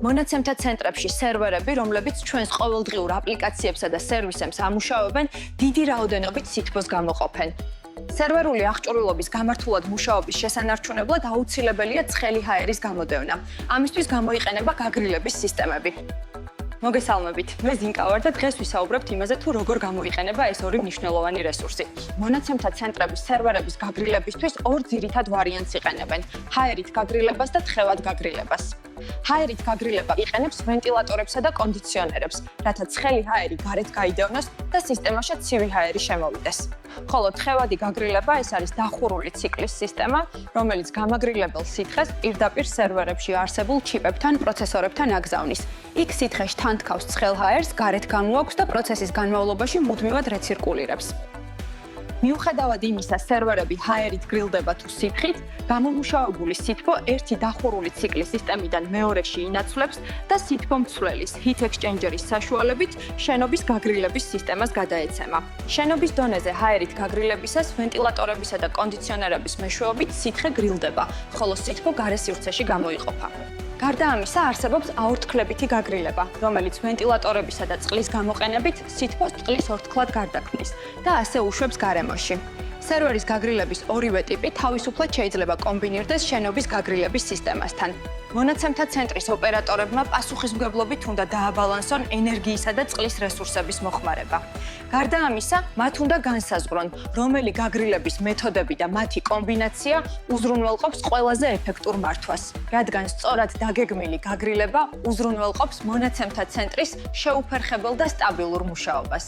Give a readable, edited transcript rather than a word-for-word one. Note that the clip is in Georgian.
მონაცემთა ცენტრებში სერვერები, რომლებიც ჩვენს ყოველდღიურ აპლიკაციებსა და სერვისებს ამუშავებენ, დიდი რაოდენობით სითბოს გამოყოფენ. სერვერული აღჭურვილობის გამართულად მუშაობის შესანარჩუნებლად აუცილებელია ცხელი ჰაერის გამოდევნა. ამისთვის გამოიყენება გაგრილების სისტემები. მოგესალმებით, მე ზინკა ვარ და დღეს ვისაუბრებთ იმაზე, თუ როგორ გამოიყენება ეს ორი მნიშვნელოვანი რესურსი. მონაცემთა ცენტრების სერვერების გაგრილებისთვის ორ ძირითად ვარიანტს იყენებენ: ჰაერით გაგრილებას და თხევად გაგრილებას. ჰაერით გაგრილება იყენებს ვენტილატორებსა და კონდიციონერებს, რათა ცხელი ჰაერი გარეთ გაიდევნოს და სისტემაშად ცივი ჰაერი შემოვიდეს. ხოლო თხევადი გაგრილება ეს არის დახურული ციკლის სისტემა, რომელიც გამაგრილებელ სითხეს პირდაპირ სერვერებში არსებულ ჩიპებთან, პროცესორებთან აგზავნის. იქ სითხეში თან თქავს ცხელ ჰაერს, გარეთ გამოაქვს და პროცესის განმავლობაში მუდმივად რეცირკულირებს. მიუხედავად იმისა, სერვერები ჰაერით გრილდება თუ სითხით, გამომუშავებული სითბო ერთი დახურული ციკლის სისტემიდან მეორეში ინაცვლებს და სითბომცვლის heat exchanger-ის საშუალებით შენობის გაგრილების სისტემას გადაეცემა. შენობის დონეზე ჰაერით გაგრილებისას ვენტილატორებისა და კონდიციონერების მეშვეობით სითხე გრილდება, ხოლო სითბო გარე სივრცეში გამოიყოფა. გარდა ამისა, არსებობს აორთქლებითი გაგრილება, რომელიც ვენტილატორებისა და წყლის გამოყენებით სითბოს წყლის ორთქლად გარდაქმნის და ასე უშვებს გარემოში. სერვერის გაგრილების ორივე ტიპი თავისუფლად შეიძლება კომბინირდეს შენობის გაგრილების სისტემასთან. მონაცემთა ცენტრის ოპერატორებმა პასუხისმგებლობით უნდა დააბალანსონ ენერგიისა და წყლის რესურსების მოხმარება. გარდა ამისა, მათ უნდა განსაზღვრონ, რომელი გაგრილების მეთოდები და მათი კომბინაცია უზრუნველყოფს ყველაზე ეფექტურ მართვას, რადგან სწორად დაგეგმილი გაგრილება უზრუნველყოფს მონაცემთა ცენტრის შეუფერხებელ და სტაბილურ მუშაობას.